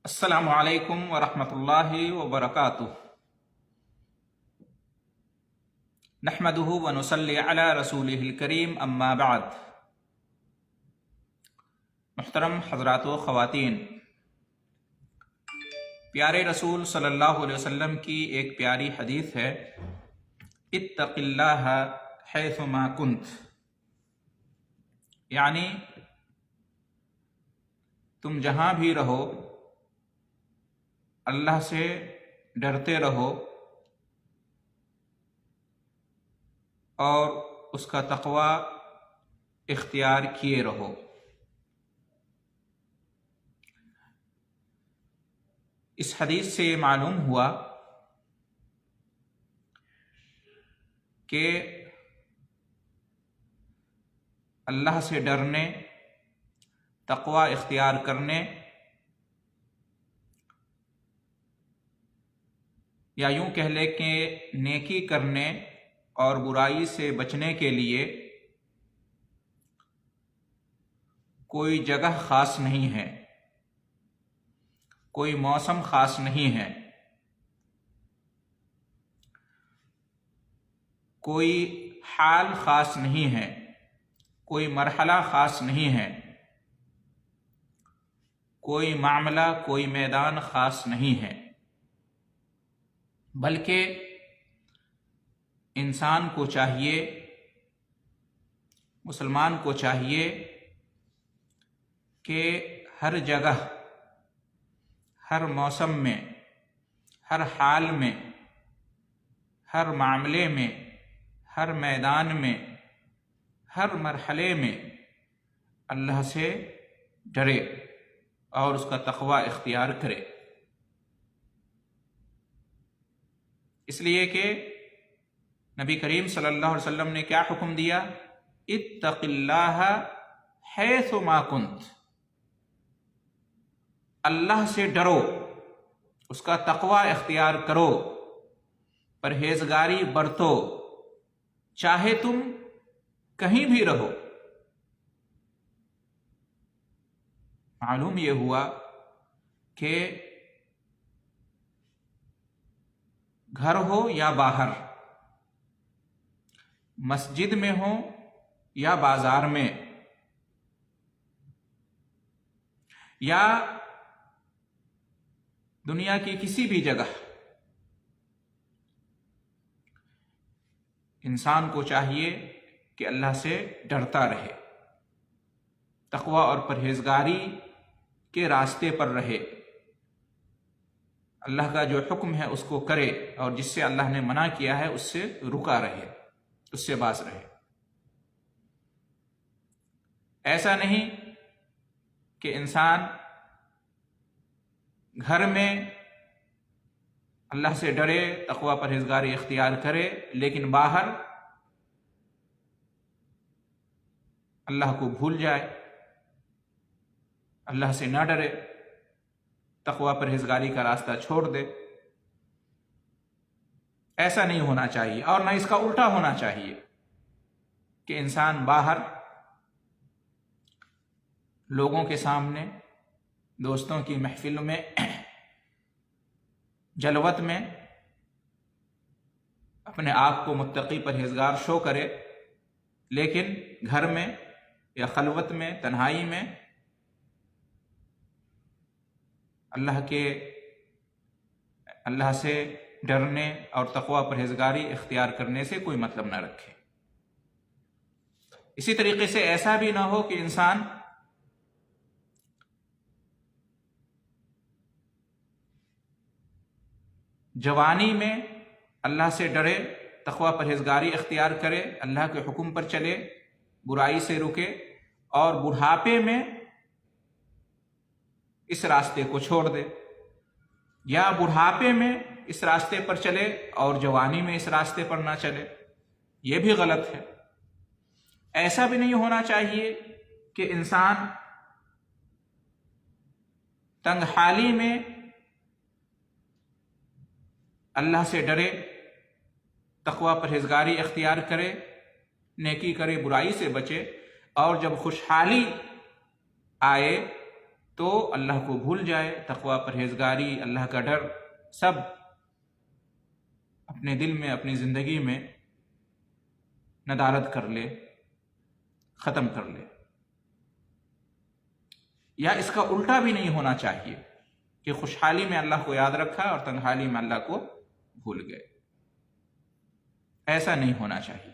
السلام علیکم ورحمۃ اللہ وبرکاتہ۔ نحمده ونصلی علی رسولہ الکریم، اما بعد۔ محترم حضرات و خواتین، پیارے رسول صلی اللہ علیہ وسلم کی ایک پیاری حدیث ہے، اتق اللہ حیثما کنت، یعنی تم جہاں بھی رہو اللہ سے ڈرتے رہو اور اس کا تقوی اختیار کیے رہو۔ اس حدیث سے یہ معلوم ہوا کہ اللہ سے ڈرنے، تقوی اختیار کرنے، یا یوں کہہ لیں کہ نیکی کرنے اور برائی سے بچنے کے لیے کوئی جگہ خاص نہیں ہے، کوئی موسم خاص نہیں ہے، کوئی حال خاص نہیں ہے، کوئی مرحلہ خاص نہیں ہے، کوئی معاملہ، کوئی میدان خاص نہیں ہے، بلکہ انسان کو چاہیے، مسلمان کو چاہیے کہ ہر جگہ، ہر موسم میں، ہر حال میں، ہر معاملے میں، ہر میدان میں، ہر مرحلے میں اللہ سے ڈرے اور اس کا تقوی اختیار کرے، اس لیے کہ نبی کریم صلی اللہ علیہ وسلم نے کیا حکم دیا؟ اتق اللہ حیث ما کنت، اللہ سے ڈرو، اس کا تقوی اختیار کرو، پرہیزگاری برتو، چاہے تم کہیں بھی رہو۔ معلوم یہ ہوا کہ گھر ہو یا باہر، مسجد میں ہو یا بازار میں، یا دنیا کی کسی بھی جگہ، انسان کو چاہیے کہ اللہ سے ڈرتا رہے، تقوی اور پرہیزگاری کے راستے پر رہے، اللہ کا جو حکم ہے اس کو کرے اور جس سے اللہ نے منع کیا ہے اس سے رکا رہے، اس سے باز رہے۔ ایسا نہیں کہ انسان گھر میں اللہ سے ڈرے، تقوی پرہیزگاری اختیار کرے، لیکن باہر اللہ کو بھول جائے، اللہ سے نہ ڈرے، تقوی پرہیزگاری کا راستہ چھوڑ دے۔ ایسا نہیں ہونا چاہیے، اور نہ اس کا الٹا ہونا چاہیے کہ انسان باہر لوگوں کے سامنے، دوستوں کی محفل میں، جلوت میں اپنے آپ کو متقی پرہیزگار شو کرے، لیکن گھر میں یا خلوت میں، تنہائی میں اللہ سے ڈرنے اور تقوی پرہیزگاری اختیار کرنے سے کوئی مطلب نہ رکھے۔ اسی طریقے سے ایسا بھی نہ ہو کہ انسان جوانی میں اللہ سے ڈرے، تقوی پرہیزگاری اختیار کرے، اللہ کے حکم پر چلے، برائی سے رکے، اور بڑھاپے میں اس راستے کو چھوڑ دے، یا بڑھاپے میں اس راستے پر چلے اور جوانی میں اس راستے پر نہ چلے، یہ بھی غلط ہے۔ ایسا بھی نہیں ہونا چاہیے کہ انسان تنگ حالی میں اللہ سے ڈرے، تقوی پرہیزگاری اختیار کرے، نیکی کرے، برائی سے بچے، اور جب خوشحالی آئے تو اللہ کو بھول جائے، تقوی، پرہیزگاری، اللہ کا ڈر سب اپنے دل میں، اپنی زندگی میں ندارت کر لے، ختم کر لے۔ یا اس کا الٹا بھی نہیں ہونا چاہیے کہ خوشحالی میں اللہ کو یاد رکھا اور تنہائی میں اللہ کو بھول گئے، ایسا نہیں ہونا چاہیے۔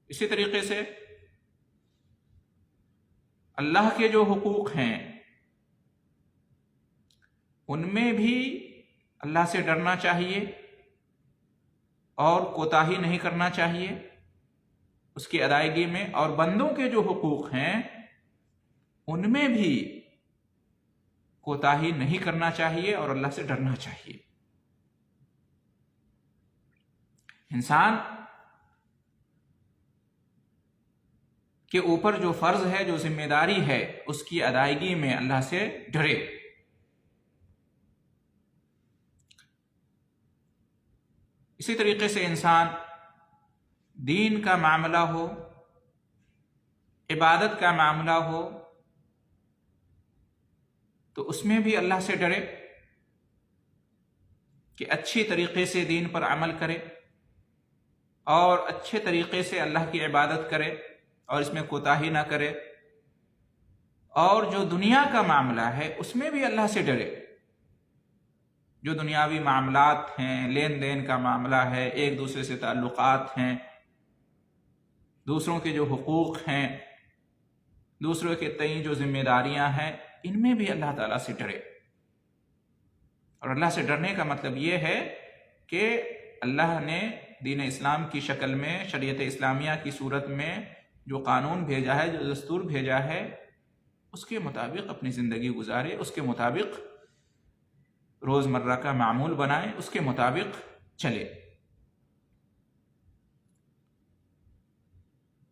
اسی طریقے سے اللہ کے جو حقوق ہیں ان میں بھی اللہ سے ڈرنا چاہیے اور کوتاہی نہیں کرنا چاہیے اس کی ادائیگی میں، اور بندوں کے جو حقوق ہیں ان میں بھی کوتاہی نہیں کرنا چاہیے اور اللہ سے ڈرنا چاہیے۔ انسان کے اوپر جو فرض ہے، جو ذمہ داری ہے، اس کی ادائیگی میں اللہ سے ڈرے۔ اسی طریقے سے انسان دین کا معاملہ ہو، عبادت کا معاملہ ہو، تو اس میں بھی اللہ سے ڈرے کہ اچھی طریقے سے دین پر عمل کرے اور اچھے طریقے سے اللہ کی عبادت کرے اور اس میں کوتاہی نہ کرے، اور جو دنیا کا معاملہ ہے اس میں بھی اللہ سے ڈرے۔ جو دنیاوی معاملات ہیں، لین دین کا معاملہ ہے، ایک دوسرے سے تعلقات ہیں، دوسروں کے جو حقوق ہیں، دوسروں کے تئیں جو ذمہ داریاں ہیں، ان میں بھی اللہ تعالیٰ سے ڈرے۔ اور اللہ سے ڈرنے کا مطلب یہ ہے کہ اللہ نے دین اسلام کی شکل میں، شریعت اسلامیہ کی صورت میں جو قانون بھیجا ہے، جو دستور بھیجا ہے، اس کے مطابق اپنی زندگی گزارے، اس کے مطابق روزمرہ کا معمول بنائے، اس کے مطابق چلے۔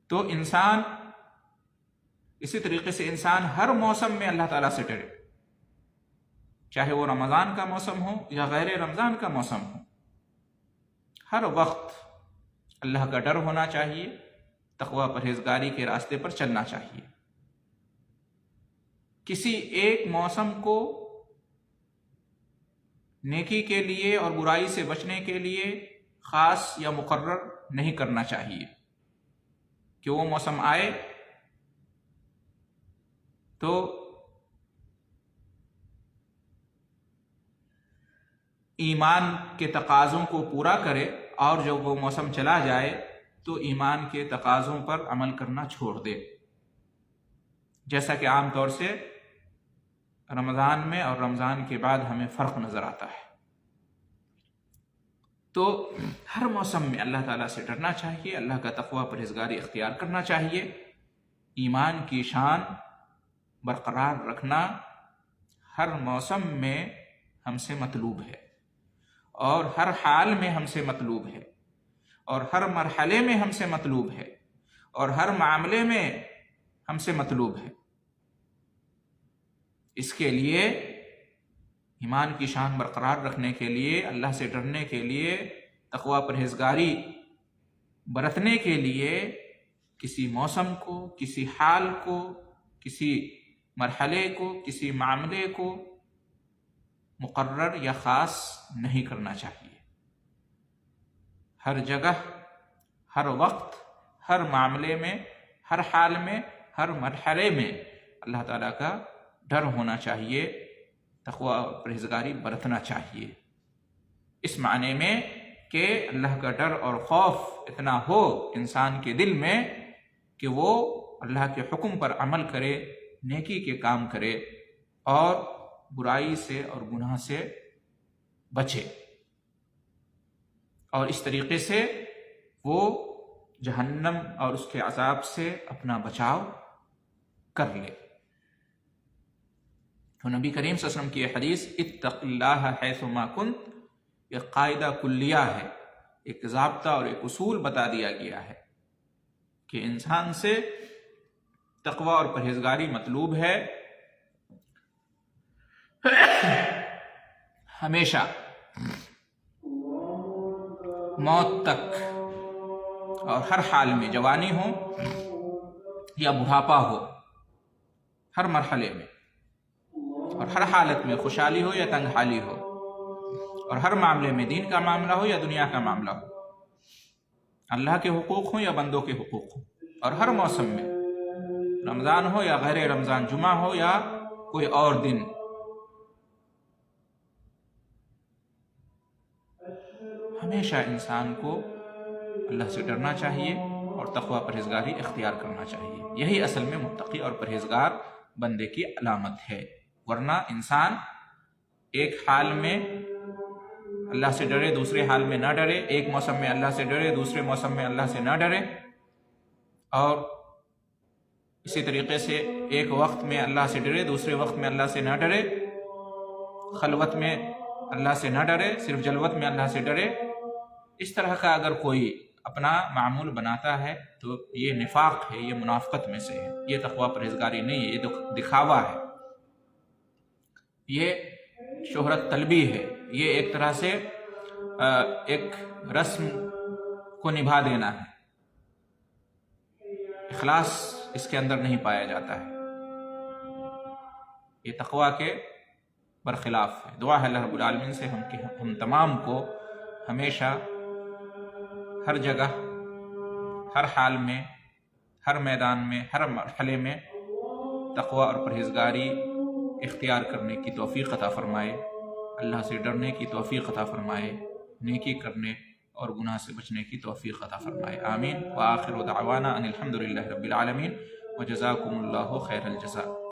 تو انسان اسی طریقے سے انسان ہر موسم میں اللہ تعالیٰ سے ڈرے، چاہے وہ رمضان کا موسم ہو یا غیر رمضان کا موسم ہو، ہر وقت اللہ کا ڈر ہونا چاہیے، تقوی پرہیزگاری کے راستے پر چلنا چاہیے۔ کسی ایک موسم کو نیکی کے لیے اور برائی سے بچنے کے لیے خاص یا مقرر نہیں کرنا چاہیے کہ وہ موسم آئے تو ایمان کے تقاضوں کو پورا کرے، اور جب وہ موسم چلا جائے تو ایمان کے تقاضوں پر عمل کرنا چھوڑ دے، جیسا کہ عام طور سے رمضان میں اور رمضان کے بعد ہمیں فرق نظر آتا ہے۔ تو ہر موسم میں اللہ تعالیٰ سے ڈرنا چاہیے، اللہ کا تقوی پرہیزگاری اختیار کرنا چاہیے۔ ایمان کی شان برقرار رکھنا ہر موسم میں ہم سے مطلوب ہے، اور ہر حال میں ہم سے مطلوب ہے، اور ہر مرحلے میں ہم سے مطلوب ہے، اور ہر معاملے میں ہم سے مطلوب ہے۔ اس کے لیے ایمان کی شان برقرار رکھنے کے لیے، اللہ سے ڈرنے کے لیے، تقوی پرہیزگاری برتنے کے لیے کسی موسم کو، کسی حال کو، کسی مرحلے کو، کسی معاملے کو مقرر یا خاص نہیں کرنا چاہیے۔ ہر جگہ، ہر وقت، ہر معاملے میں، ہر حال میں، ہر مرحلے میں اللہ تعالیٰ کا ڈر ہونا چاہیے، تقوی پرہیزگاری برتنا چاہیے، اس معنی میں کہ اللہ کا ڈر اور خوف اتنا ہو انسان کے دل میں کہ وہ اللہ کے حکم پر عمل کرے، نیکی کے کام کرے اور برائی سے اور گناہ سے بچے، اور اس طریقے سے وہ جہنم اور اس کے عذاب سے اپنا بچاؤ کر لے۔ تو نبی کریم صلی اللہ علیہ وسلم کی یہ حدیث اتق اللہ حیثما کنت، یہ قاعدہ کلیہ ہے، ایک ضابطہ اور ایک اصول بتا دیا گیا ہے کہ انسان سے تقوی اور پرہیزگاری مطلوب ہے ہمیشہ، موت تک، اور ہر حال میں، جوانی ہو یا بڑھاپا ہو، ہر مرحلے میں اور ہر حالت میں خوشحالی ہو یا تنگ حالی ہو، اور ہر معاملے میں دین کا معاملہ ہو یا دنیا کا معاملہ ہو، اللہ کے حقوق ہوں یا بندوں کے حقوق ہوں، اور ہر موسم میں رمضان ہو یا غیر رمضان، جمعہ ہو یا کوئی اور دن، ہمیشہ انسان کو اللہ سے ڈرنا چاہیے اور تقوی پرہیزگاری اختیار کرنا چاہیے۔ یہی اصل میں متقی اور پرہیزگار بندے کی علامت ہے، ورنہ انسان ایک حال میں اللہ سے ڈرے دوسرے حال میں نہ ڈرے، ایک موسم میں اللہ سے ڈرے دوسرے موسم میں اللہ سے نہ ڈرے، اور اسی طریقے سے ایک وقت میں اللہ سے ڈرے دوسرے وقت میں اللہ سے نہ ڈرے، خلوت میں اللہ سے نہ ڈرے صرف جلوت میں اللہ سے ڈرے۔ اس طرح کا اگر کوئی اپنا معمول بناتا ہے تو یہ نفاق ہے، یہ منافقت میں سے ہے، یہ تقوی پرہیزگاری نہیں ہے، یہ دکھاوا ہے، یہ شہرت طلبی ہے، یہ ایک طرح سے ایک رسم کو نبھا دینا ہے، اخلاص اس کے اندر نہیں پایا جاتا ہے، یہ تقوی کے برخلاف ہے۔ دعا ہے اللہ رب العالمین سے ہم تمام کو ہمیشہ ہر جگہ ہر حال میں ہر میدان میں ہر مرحلے میں تقوی اور پرہیزگاری اختیار کرنے کی توفیق عطا فرمائے، اللہ سے ڈرنے کی توفیق عطا فرمائے، نیکی کرنے اور گناہ سے بچنے کی توفیق عطا فرمائے، آمین۔ وآخر دعوانا ان الحمد للہ رب العالمین، وجزاکم اللہ خیر الجزاء۔